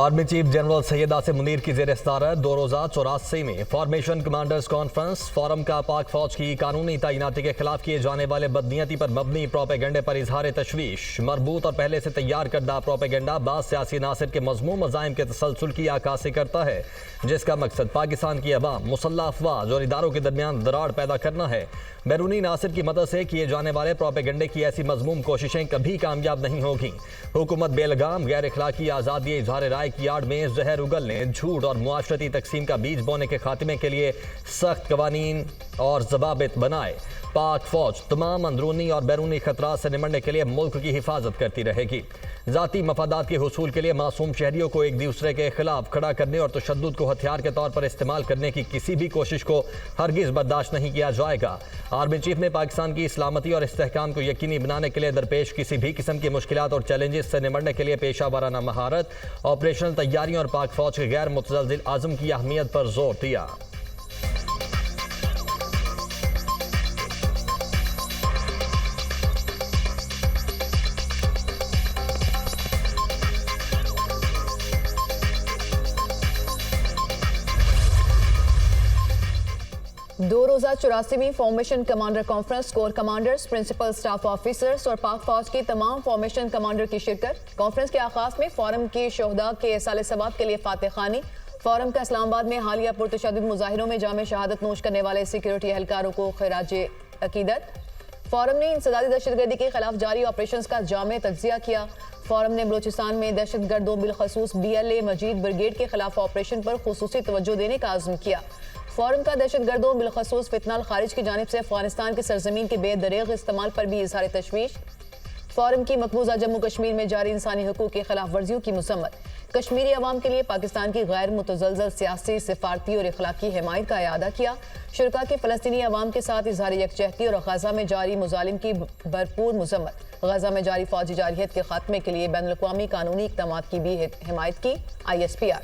Army chief general Syed Asim Munir की ज़ेर सदारत 2 रोज़ा 84 में फॉर्मेशन कमांडर्स कॉन्फ्रेंस फोरम का पाक फौज की कानूनी तैनाती के खिलाफ किए जाने वाले बदनीयती पर मबनी प्रोपेगेंडे पर इजहार तशवीश। मरबूत और पहले से तैयार करदा प्रोपेगेंडा बाज़ सियासी नासिर के मज़मूम मज़ाहिम के तसलसल की आकासी करता है, जिसका मकसद पाकिस्तान की अवाम, मुसल्लह अफवाज और इदारों के दरमियान दरार पैदा करना है। बैरूनी नासिर की मदद से किए जाने वाले प्रोपेगेंडे की ऐसी मज़मूम कोशिशें कभी कामयाब नहीं होगी। हुकूमत बेलगाम गैर इखलाकी आज़ादी इजहार राय की आड़ में जहर उगलने, झूठ और मुआशरती तकसीम का बीज बोने के खात्मे के लिए सख्त कवानीन और जवाबित बनाए। पाक फौज तमाम अंदरूनी और बैरूनी खतरात से निमटने के लिए मुल्क की हिफाजत करती रहेगी। ज़ाती मफादात के हुसूल के लिए मासूम शहरियों को एक दूसरे के खिलाफ खड़ा करने और तशद्दुद को हथियार के तौर पर इस्तेमाल करने की किसी भी कोशिश को हरगिज़ बर्दाश्त नहीं किया जाएगा। आर्मी चीफ ने पाकिस्तान की सलामती और इस्तेहकाम को यकीनी बनाने के लिए दरपेश किसी भी किस्म की मुश्किलात और चैलेंजेस से निमटने के लिए पेशा वाराना महारत, ऑपरेशनल तैयारियों और पाक फौज के गैर मुतज़लज़िल आज़म की अहमियत पर जोर दिया। दो रोज़ा 84वीं formation commander conference corps commanders, principal staff officers और पाक फौज की तमाम फॉर्मेशन कमांडर की शिरकत। कॉन्फ्रेंस के आगाज में फोरम के शोहदा के साले सवाब के लिए फातह खानी। फोरम का इस्लामाबाद में हालिया पुरतशद्दुद मुजाहिरों में जामे शहादत नोश करने वाले सिक्योरिटी एहलकारों को खिराज अकीदत। फोरम ने इंसदादी दहशतगर्दी के खिलाफ जारी ऑपरेशन का जामे तज्जिया किया। फोरम ने बलोचिस्तान में दहशत गर्दों बिलखसूस BLA मजीद ब्रिगेड के खिलाफ ऑपरेशन पर खुसूसी तवज्जो देने का आज़म किया। फोरम का दहशत गर्दों बिलखसूस फितनाल खारिज की जानिब से अफगानिस्तान की सरजमीन के बेदरेग इस्तेमाल पर भी इजहार तशवीश। फोरम की मकबूजा जम्मू कश्मीर में जारी इंसानी हकूक की खिलाफ वर्जियों की मुसम्मत। कश्मीरी अवाम के लिए पाकिस्तान की गैर मुतज़लज़ल सियासी, सिफारती और इखलाकी हिमायत का इआदा किया। शुरका के फ़लस्तीनी अवाम के साथ इजहार यकजहती और गजा में जारी मुजालिम की भरपूर मुसम्मत। गजा में जारी फौजी जारहियत के खात्मे के लिए बैनुल-अक़वामी कानूनी इक़दामात की भी हिमायत की। ISPR।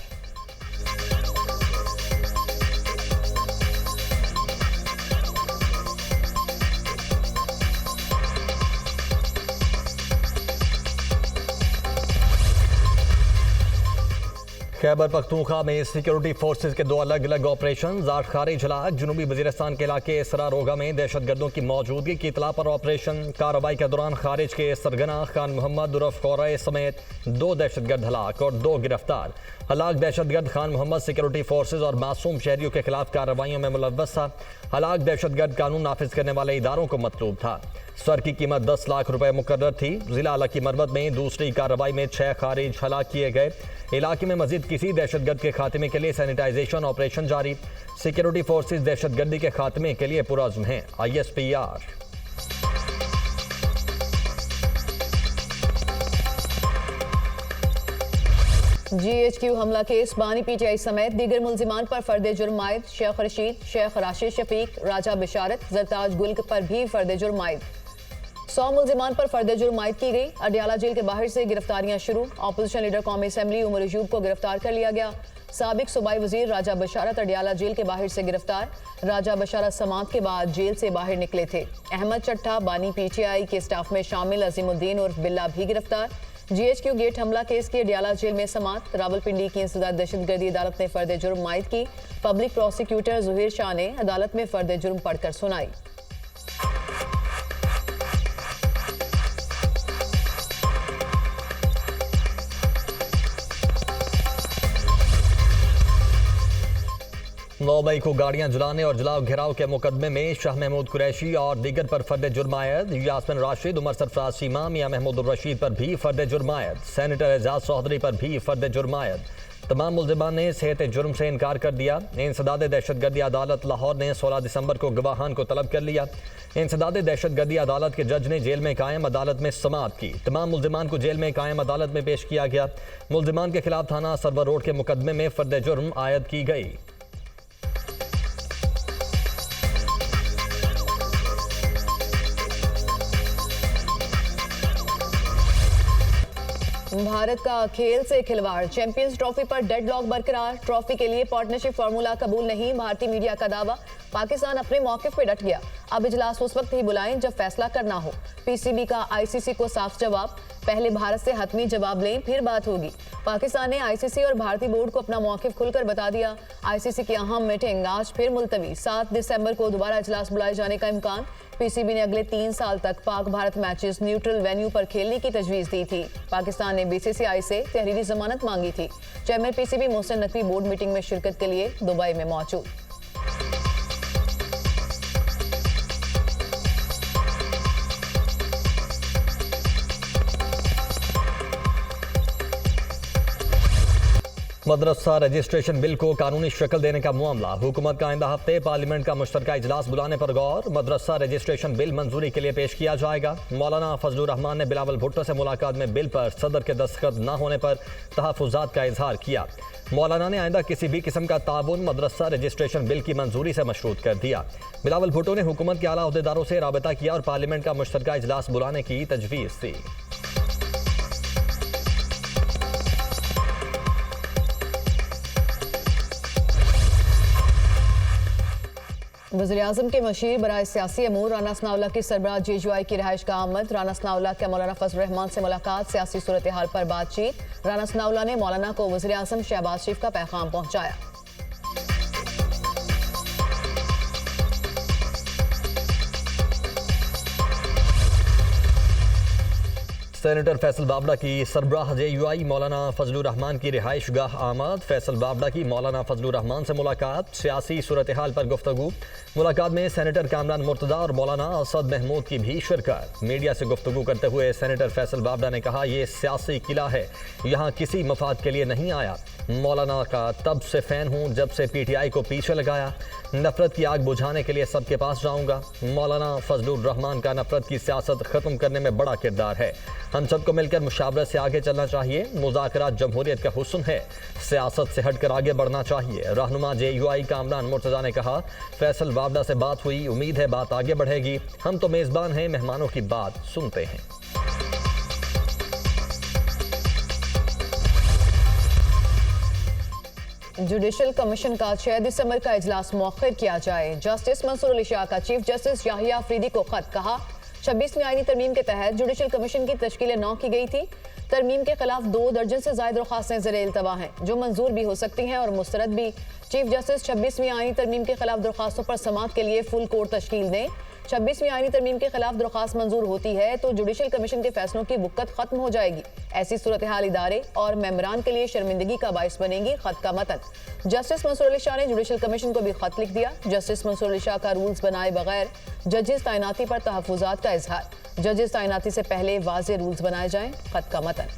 खैबर पख्तूनख्वा में सिक्योरिटी फोर्सेज के 2 अलग अलग ऑपरेशन। जाट खारिज इलाक जनूबी वजीरस्तान के इलाके इसरा रोगा में दहशतगर्दों की मौजूदगी की इतला पर ऑपरेशन। कार्रवाई के दौरान खारिज के सरगना खान मोहम्मद उर्फ खौरे समेत 2 दहशतगर्द हलाक और 2 गिरफ्तार। हलाक दहशतगर्द खान मोहम्मद सिक्योरिटी फोर्सेज और मासूम शहरियों के खिलाफ कार्रवाइयों में मुलव्वस था। हलाक दहशतगर्द कानून नाफिज करने वाले इदारों को मतलूब था। सर की कीमत 10 लाख रुपए मुकर्रर थी। जिला अलकी मरवत में दूसरी कार्रवाई में 6 खारिज हलाक किए गए। इलाके में मजीद किसी दहशतगर्द के खात्मे के लिए सैनिटाइजेशन ऑपरेशन जारी। सिक्योरिटी फोर्सेज दहशतगर्दी के खात्मे के लिए पुरअज़्म हैं। ISPR। GHQ हमला केस बानी PTI समेत दीगर मुल्जिमान पर फर्द जुर्म आयद। शेख रशीद, शेख राशिद शफीक, राजा बिशारत, जरताज गुल पर भी फर्द जुर्म आयद। 100 मुल्जिमान पर फर्द जुर्म आयद की गई। अडियाला जेल के बाहर से गिरफ्तारियां शुरू। अपोजिशन लीडर कौमी असम्बली उमर अयूब को गिरफ्तार कर लिया गया। साबिक सूबाई वजीर राजा बशारत अडियाला जेल के बाहर से गिरफ्तार। राजा बशारत समात के बाद जेल से बाहर निकले थे। अहमद चट्टा बानी PTI के स्टाफ में शामिल अजीमुद्दीन उर्फ बिल्ला भी गिरफ्तार। GHQ गेट हमला केस की अडियाला जेल में समात। रावलपिंडी की इंसदाद दहशतगर्दी अदालत ने फर्द जुर्म आयद की। पब्लिक प्रोसिक्यूटर जुहीर शाह ने अदालत में फर्द जुर्म पढ़कर सुनाई। नौ मई को गाड़ियां जलाने और जलाओ घेराव के मुकदमे में शाह महमूद कुरैशी और दीगर पर फर्द जुर्म आयद। यास्मिन राशिद, उमर सरफराज सीमा, मियां महमूद रशीद पर भी फर्द जुर्म आयद। सेनेटर एजाज चौधरी पर भी फर्द जुर्म आयद। तमाम मुल्जिमान ने सेहत जुर्म से इनकार कर दिया। इंसदाद दहशतगर्दी अदालत लाहौर ने 16 दिसंबर को गवाहान को तलब कर लिया। इंसदाद दहशतगर्दी अदालत के जज ने जेल में कायम अदालत में समाअत की। तमाम मुल्जिमान को जेल में कायम अदालत में पेश किया गया। मुल्जिमान के खिलाफ थाना सरवर रोड के मुकदमे में फर्द जुर्म आयद की गई। भारत का खेल से खिलवाड़। चैंपियंस ट्रॉफी पर डेडलॉक बरकरार। ट्रॉफी के लिए पार्टनरशिप फार्मूला कबूल नहीं, भारतीय मीडिया का दावा। पाकिस्तान अपने मौक़िफ़ पे डट गया। अब इजलास उस वक्त ही बुलाएं जब फैसला करना हो। पीसीबी का आईसीसी को साफ जवाब, पहले भारत से हतमी जवाब लें फिर बात होगी। पाकिस्तान ने आईसीसी और भारतीय बोर्ड को अपना मौक़िफ़ खुलकर बता दिया। आईसीसी की अहम मीटिंग आज फिर मुलतवी, 7 दिसंबर को दोबारा इजलास बुलाए जाने का इम्कान। पीसीबी ने अगले 3 साल तक Pak Bharat matches neutral venue पर खेलने की तजवीज़ दी थी। पाकिस्तान ने बीसीसीआई से तहरीरी जमानत मांगी थी। Chairman PCB Mohsin Naqvi board meeting में शिरकत के लिए दुबई में मौजूद। मदरसा रजिस्ट्रेशन बिल को कानूनी शक्ल देने का मामला, हुकूमत का आइंदा हफ्ते पार्लियामेंट का मुश्तरका इजलास बुलाने पर गौर। मदरसा रजिस्ट्रेशन बिल मंजूरी के लिए पेश किया जाएगा। मौलाना फजलुर रहमान ने बिलावल भुट्टो से मुलाकात में बिल पर सदर के दस्तखत न होने पर तहफ़्फ़ुज़ात का इजहार किया। मौलाना ने आइंदा किसी भी किस्म का ताउन मदरसा रजिस्ट्रेशन बिल की मंजूरी से मशरूत कर दिया। बिलावल भुट्टो ने हुकूमत के आला अहदेदारों से राबता किया और पार्लियामेंट का मुश्तरका इजलास बुलाने की तजवीज़ दी। वज़ीर-ए-आज़म के मशीर बराए सियासी अमूर राना सनाउल्लाह की सरबराह जेजुआई की रिहाइश का आमद। राना सनाउल्लाह के मौलाना फजलुर रहमान से मुलाकात, सियासी सूरत हाल पर बातचीत। राना सनाउल्लाह ने मौलाना को वज़ीर-ए-आज़म शहबाज शरीफ का पैगाम पहुंचाया। सेनेटर फैसल बाबड़ा की सरबराह जेयूआई मौलाना फजलुर रहमान की रिहाइश गाह आमद। फैसल बाबड़ा की मौलाना फजलुर रहमान से मुलाकात, सियासी सूरत हाल पर गुफ्तगू। मुलाकात में सेनेटर कामरान मुर्तज़ा और मौलाना असद महमूद की भी शिरकत। मीडिया से गुफ्तगू करते हुए सेनेटर फैसल बाबड़ा ने कहा, ये सियासी किला है, यहाँ किसी मफाद के लिए नहीं आया। मौलाना का तब से फ़ैन हूँ जब से पीटीआई को पीछे लगाया। नफरत की आग बुझाने के लिए सबके पास जाऊँगा। मौलाना फजलुर रहमान का नफरत की सियासत ख़त्म करने में बड़ा किरदार है। हम सबको मिलकर मुशावरत से आगे चलना चाहिए। मुज़ाकरात जमहूरियत का हुस्न है, सियासत से हटकर आगे बढ़ना चाहिए। रहनुमा जेयूआई कामरान मुर्तज़ा ने कहा, फैसल बाबड़ा से बात हुई, उम्मीद है बात आगे बढ़ेगी। हम तो मेज़बान हैं, मेहमानों की बात सुनते हैं। जुडिशल कमीशन का 6 दिसंबर का इजलास मौखर किया जाए। जस्टिस मंसूर अली शाह का चीफ जस्टिस याहिया अफरीदी को खत, कहा 26वीं आईनी तरमीम के तहत जुडिशल कमीशन की तश्कील 9 की गई थी। तरमीम के खिलाफ 2 दर्जन से ज्यादा दरख्वास्तें ज़ेरे इल्तवा हैं जो मंजूर भी हो सकती हैं और मुस्तरद भी। चीफ जस्टिस 26वीं आईनी तरमीम के खिलाफ दरख्वास्तों पर समाअत के लिए फुल कोर्ट तश्कील दें। 26वीं आईनी तरमीम के खिलाफ दरख्वास्त मंजूर होती है तो जुडिशल कमीशन के फैसलों की बुक्कत खत्म हो जाएगी। ऐसी सूरत हाल इदारे और मेंबरान के लिए शर्मिंदगी का बाइस बनेगी। खत का मतन, जस्टिस मंसूर अली शाह ने जुडिशल कमीशन को भी खत लिख दिया। जस्टिस मंसूर अली शाह का रूल्स बनाए बगैर जजेस तैनाती पर तहफ़्फ़ुज़ात का इजहार। जजेस तैनाती से पहले वाज़ेह रूल्स बनाए जाएं। खत का मतन।